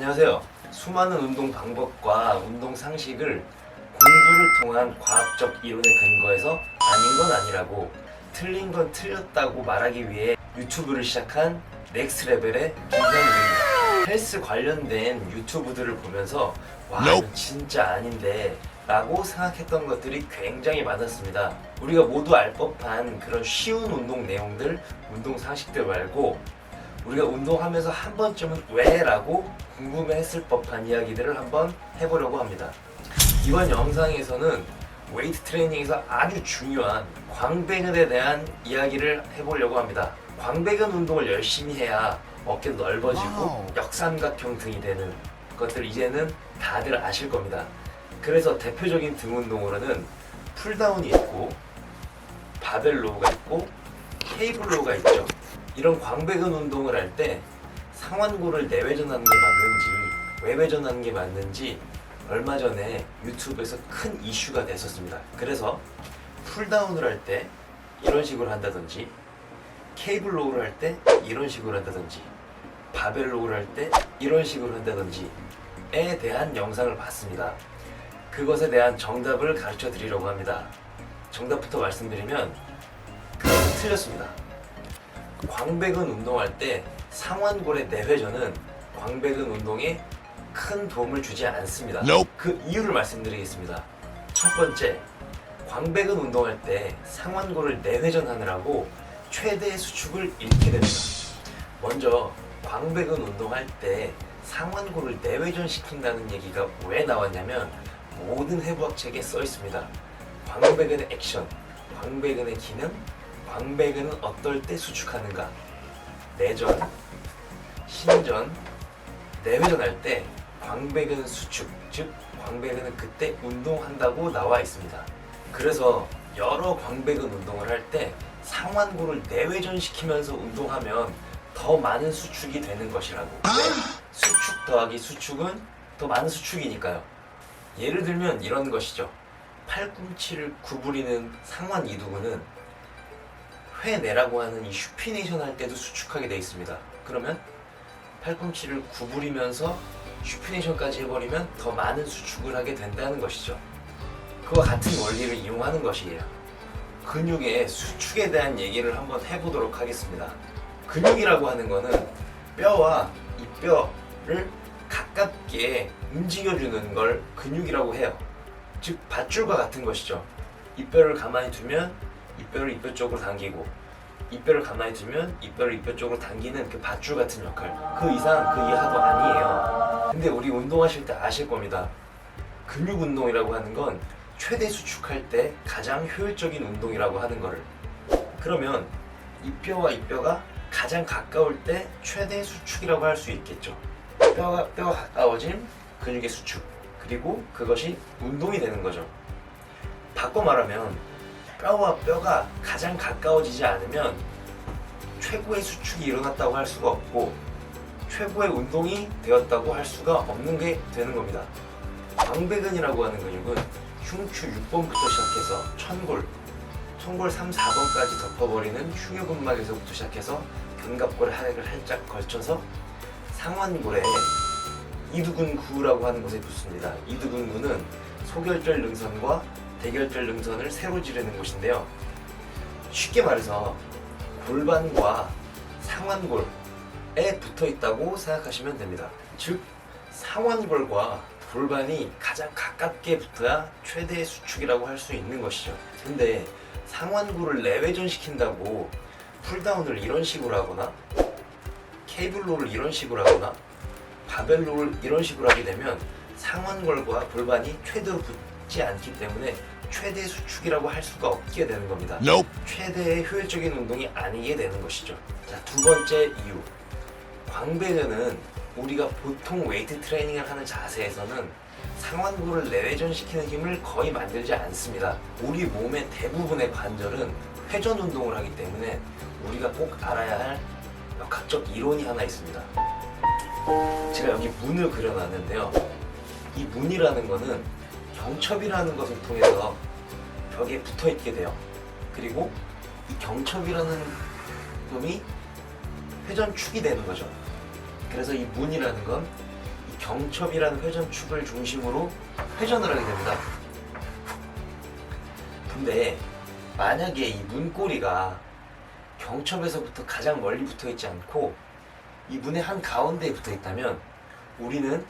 안녕하세요. 수많은 운동 방법과 운동 상식을 공부를 통한 과학적 이론에 근거해서 아닌 건 아니라고, 틀린 건 틀렸다고 말하기 위해 유튜브를 시작한 넥스트레벨의 김현우입니다. 헬스 관련된 유튜브들을 보면서 와, 이건 진짜 아닌데 라고 생각했던 것들이 굉장히 많았습니다. 우리가 모두 알 법한 그런 쉬운 운동 내용들, 운동 상식들 말고 우리가 운동하면서 한 번쯤은 왜? 라고 궁금해했을 법한 이야기들을 한번 해보려고 합니다. 이번 영상에서는 웨이트 트레이닝에서 아주 중요한 광배근에 대한 이야기를 해보려고 합니다. 광배근 운동을 열심히 해야 어깨도 넓어지고 역삼각형 등이 되는 것들 이제는 다들 아실 겁니다. 그래서 대표적인 등 운동으로는 풀다운이 있고 바벨 로우가 있고 케이블 로우가 있죠. 이런 광배근 운동을 할 때 상완골을 내외전하는 게 맞는지 외외전하는 게 맞는지 얼마 전에 유튜브에서 큰 이슈가 됐었습니다. 그래서 풀다운을 할 때 이런 식으로 한다든지 케이블 로우를 할 때 이런 식으로 한다든지 바벨 로우를 할 때 이런 식으로 한다든지에 대한 영상을 봤습니다. 그것에 대한 정답을 가르쳐 드리려고 합니다. 정답부터 말씀드리면 그것은 틀렸습니다. 광배근 운동할 때 상완골의 내회전은 광배근 운동에 큰 도움을 주지 않습니다. 그 이유를 말씀드리겠습니다. 첫 번째, 광배근 운동할 때 상완골을 내회전하느라고 최대의 수축을 잃게 됩니다. 먼저 광배근 운동할 때 상완골을 내회전시킨다는 얘기가 왜 나왔냐면 모든 해부학책에 써 있습니다. 광배근의 액션, 광배근의 기능, 광배근은 어떨 때 수축하는가, 내전, 신전, 내회전할 때 광배근 수축, 즉 광배근은 그때 운동한다고 나와 있습니다. 그래서 여러 광배근 운동을 할 때 상완골을 내회전시키면서 운동하면 더 많은 수축이 되는 것이라고. 왜? 수축 더하기 수축은 더 많은 수축이니까요. 예를 들면 이런 것이죠. 팔꿈치를 구부리는 상완 이두근은 회내라고 하는 이 슈피네이션 할 때도 수축하게 되어 있습니다. 그러면 팔꿈치를 구부리면서 슈피네이션까지 해버리면 더 많은 수축을 하게 된다는 것이죠. 그와 같은 원리를 이용하는 것이에요. 근육의 수축에 대한 얘기를 한번 해보도록 하겠습니다. 근육이라고 하는 거는 뼈와 이 뼈를 가깝게 움직여주는 걸 근육이라고 해요. 즉 밧줄과 같은 것이죠. 이 뼈를 가만히 두면 이 뼈를 이 뼈 쪽으로 당기고 이 뼈를 가만히 두면 이 뼈를 이 뼈 쪽으로 당기는 그 밧줄 같은 역할, 그 이상 그 이하도 아니에요. 근데 우리 운동하실 때 아실 겁니다. 근육 운동이라고 하는 건 최대 수축할 때 가장 효율적인 운동이라고 하는 거를. 그러면 이 뼈와 이 뼈가 가장 가까울 때 최대 수축이라고 할 수 있겠죠. 뼈가 가까워진 근육의 수축, 그리고 그것이 운동이 되는 거죠. 바꿔 말하면 뼈와 뼈가 가장 가까워지지 않으면 최고의 수축이 일어났다고 할 수가 없고 최고의 운동이 되었다고 할 수가 없는 게 되는 겁니다. 광배근이라고 하는 근육은 흉추 6번부터 시작해서 천골 3, 4번까지 덮어버리는 흉요근막에서부터 시작해서 견갑골 하액을 살짝 걸쳐서 상완골에 이두근구라고 하는 곳에 붙습니다. 이두근구는 소결절 능선과 대결절 능선을 세로 지르는 곳인데요. 쉽게 말해서 골반과 상완골에 붙어 있다고 생각하시면 됩니다. 즉 상완골과 골반이 가장 가깝게 붙어야 최대의 수축이라고 할 수 있는 것이죠. 근데 상완골을 내외전시킨다고 풀다운을 이런 식으로 하거나 케이블로를 이런 식으로 하거나 바벨로를 이런 식으로 하게 되면 상완골과 골반이 최대로 붙지 않기 때문에 최대 수축이라고 할 수가 없게 되는 겁니다. 최대의 효율적인 운동이 아니게 되는 것이죠. 자, 두 번째 이유. 광배근은 우리가 보통 웨이트 트레이닝을 하는 자세에서는 상완골을 내외전시키는 힘을 거의 만들지 않습니다. 우리 몸의 대부분의 관절은 회전 운동을 하기 때문에 우리가 꼭 알아야 할 역학적 이론이 하나 있습니다. 제가 여기 문을 그려놨는데요. 이 문이라는 거는 경첩이라는 것을 통해서 벽에 붙어 있게 돼요. 그리고 이 경첩이라는 놈이 회전축이 되는 거죠. 그래서 이 문이라는 건 이 경첩이라는 회전축을 중심으로 회전을 하게 됩니다. 근데 만약에 이 문고리가 경첩에서부터 가장 멀리 붙어 있지 않고 이 문의 한 가운데에 붙어 있다면 우리는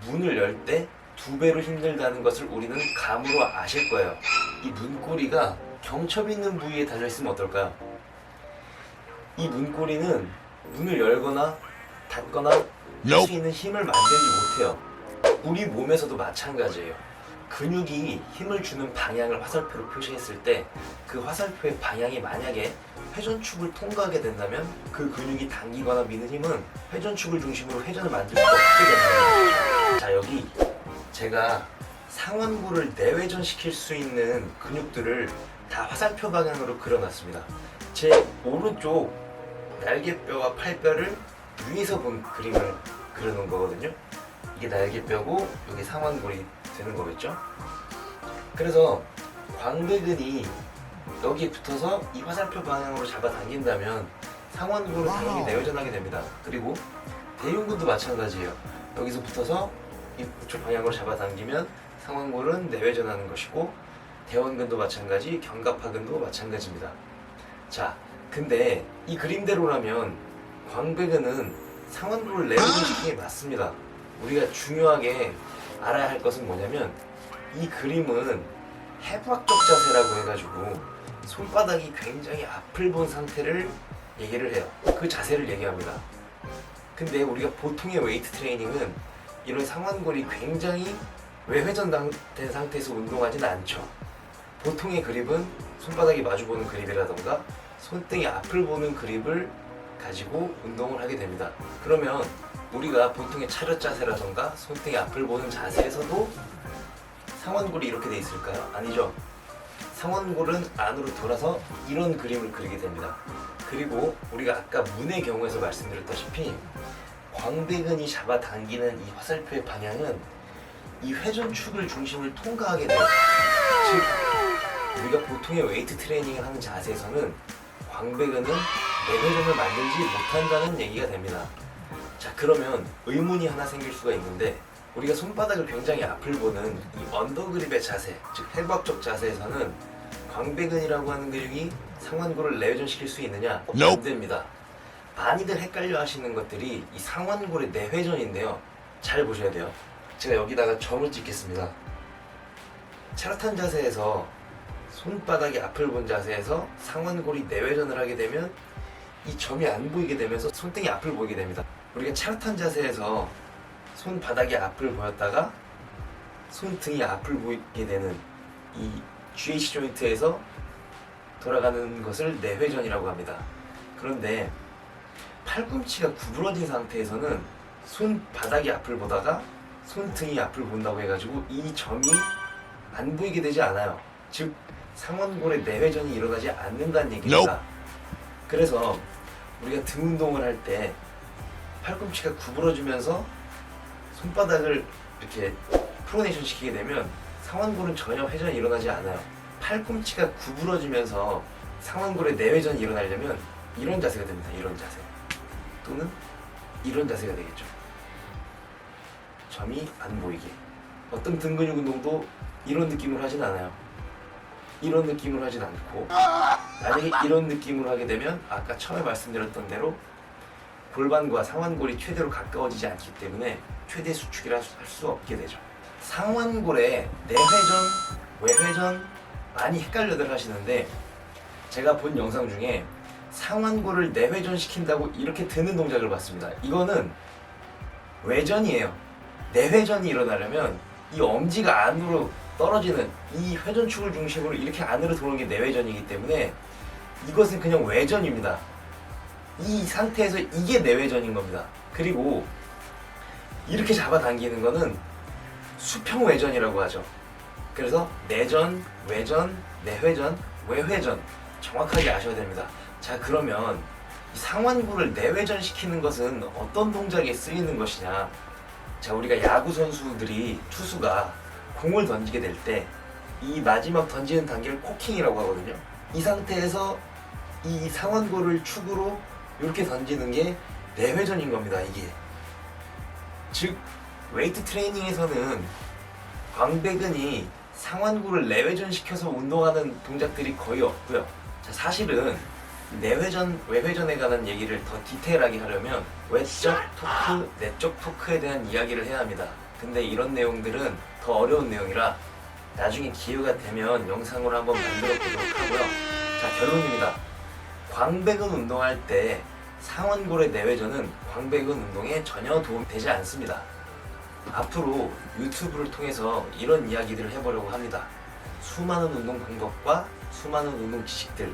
문을 열 때 2배로 힘들다는 것을 우리는 감으로 아실 거예요. 이 문고리가 경첩 있는 부위에 달려있으면 어떨까요? 이 문고리는 문을 열거나 닫거나 할 수 있는 힘을 만들지 못해요. 우리 몸에서도 마찬가지예요. 근육이 힘을 주는 방향을 화살표로 표시했을 때 그 화살표의 방향이 만약에 회전축을 통과하게 된다면 그 근육이 당기거나 미는 힘은 회전축을 중심으로 회전을 만들 수가 없게 된다는 거죠. 자, 여기 제가 상완골을 내회전시킬 수 있는 근육들을 다 화살표 방향으로 그려놨습니다. 제 오른쪽 날개뼈와 팔뼈를 위에서 본 그림을 그려놓은 거거든요. 이게 날개뼈고 여기 상완골이 되는 거겠죠. 그래서 광배근이 여기에 붙어서 이 화살표 방향으로 잡아당긴다면 상완골은 당연히 내회전하게 됩니다. 그리고 대흉근도 마찬가지예요. 여기서 붙어서 이쪽 방향으로 잡아당기면 상완골은 내회전하는 것이고 대원근도 마찬가지, 견갑하근도 마찬가지입니다. 자, 근데 이 그림대로라면 광배근은 상완골을 내회전시키는 게 맞습니다. 우리가 중요하게 알아야 할 것은 뭐냐면 이 그림은 해부학적 자세라고 해가지고 손바닥이 굉장히 앞을 본 상태를 얘기를 해요. 그 자세를 얘기합니다. 근데 우리가 보통의 웨이트 트레이닝은 이런 상완골이 굉장히 외회전된 상태에서 운동하지는 않죠. 보통의 그립은 손바닥이 마주보는 그립이라던가 손등이 앞을 보는 그립을 가지고 운동을 하게 됩니다. 그러면 우리가 보통의 차렷 자세라던가 손등이 앞을 보는 자세에서도 상완골이 이렇게 돼 있을까요? 아니죠. 상완골은 안으로 돌아서 이런 그림을 그리게 됩니다. 그리고 우리가 아까 문의 경우에서 말씀드렸다시피 광배근이 잡아당기는 이 화살표의 방향은 이 회전축을 중심을 통과하게 돼요. 즉 우리가 보통의 웨이트 트레이닝을 하는 자세에서는 광배근은 내회전을 만들지 못한다는 얘기가 됩니다. 자, 그러면 의문이 하나 생길 수가 있는데 우리가 손바닥을 굉장히 앞을 보는 이 언더그립의 자세, 즉 해부학적 자세에서는 광배근이라고 하는 근육이 상완골을 내회전시킬 수 있느냐? 안 됩니다. 많이들 헷갈려 하시는 것들이 이 상완골의 내회전인데요. 잘 보셔야 돼요. 제가 여기다가 점을 찍겠습니다. 차렷한 자세에서 손바닥이 앞을 본 자세에서 상완골이 내회전을 하게 되면 이 점이 안 보이게 되면서 손등이 앞을 보이게 됩니다. 우리가 차렷한 자세에서 손바닥이 앞을 보였다가 손등이 앞을 보이게 되는 이 GH 조인트에서 돌아가는 것을 내회전이라고 합니다. 그런데 팔꿈치가 구부러진 상태에서는 손바닥이 앞을 보다가 손등이 앞을 본다고 해가지고 이 점이 안 보이게 되지 않아요. 즉 상완골의 내회전이 일어나지 않는다는 얘기입니다. 그래서 우리가 등 운동을 할 때 팔꿈치가 구부러지면서 손바닥을 이렇게 프로네이션 시키게 되면 상완골은 전혀 회전이 일어나지 않아요. 팔꿈치가 구부러지면서 상완골의 내회전이 일어나려면 이런 자세가 됩니다. 이런 자세 또는 이런 자세가 되겠죠. 점이 안 보이게. 어떤 등 근육 운동도 이런 느낌으로 하진 않아요. 이런 느낌으로 하진 않고 만약에 이런 느낌으로 하게 되면 아까 처음에 말씀드렸던 대로 골반과 상완골이 최대로 가까워지지 않기 때문에 최대 수축이라 할 수 없게 되죠. 상완골의 내회전, 외회전 많이 헷갈려들 하시는데 제가 본 영상 중에 상완골을 내회전 시킨다고 이렇게 드는 동작을 봤습니다. 이거는 외전이에요. 내회전이 일어나려면 이 엄지가 안으로 떨어지는 이 회전축을 중심으로 이렇게 안으로 들어오는 게 내회전이기 때문에 이것은 그냥 외전입니다. 이 상태에서 이게 내회전인 겁니다. 그리고 이렇게 잡아당기는 거는 수평외전이라고 하죠. 그래서 내전, 외전, 내회전, 외회전 정확하게 아셔야 됩니다. 자, 그러면 이 상완골을 내회전시키는 것은 어떤 동작에 쓰이는 것이냐? 자, 우리가 야구 선수들이 투수가 공을 던지게 될 때 이 마지막 던지는 단계를 코킹이라고 하거든요. 이 상태에서 이 상완골을 축으로 이렇게 던지는 게 내회전인 겁니다. 이게 즉 웨이트 트레이닝에서는 광배근이 상완구를 내회전시켜서 운동하는 동작들이 거의 없고요. 자, 사실은 내회전, 외회전에 관한 얘기를 더 디테일하게 하려면 외적 토크, 내적 토크에 대한 이야기를 해야 합니다. 근데 이런 내용들은 더 어려운 내용이라 나중에 기회가 되면 영상으로 한번 만들어 보도록 하고요. 자, 결론입니다. 광배근 운동할 때 상완골의 내회전은 광배근 운동에 전혀 도움되지 않습니다. 앞으로 유튜브를 통해서 이런 이야기들을 해보려고 합니다. 수많은 운동 방법과 수많은 운동 지식들,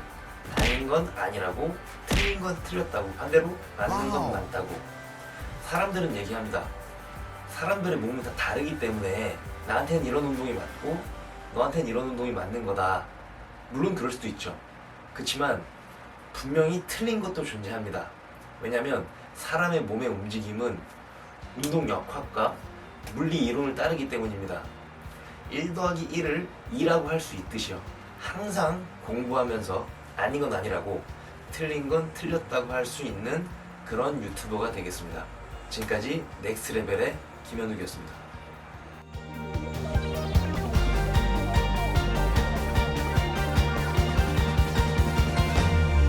아닌 건 아니라고, 틀린 건 틀렸다고, 반대로 맞는 건 맞다고. 사람들은 얘기합니다. 사람들의 몸은 다 다르기 때문에 나한테는 이런 운동이 맞고 너한테는 이런 운동이 맞는 거다. 물론 그럴 수도 있죠. 그렇지만 분명히 틀린 것도 존재합니다. 왜냐하면 사람의 몸의 움직임은 운동 역학과 물리 이론을 따르기 때문입니다. 1 더하기 1을 2라고 할 수 있듯이요. 항상 공부하면서 아닌 건 아니라고, 틀린 건 틀렸다고 할 수 있는 그런 유튜버가 되겠습니다. 지금까지 넥스트레벨의 김현욱이었습니다.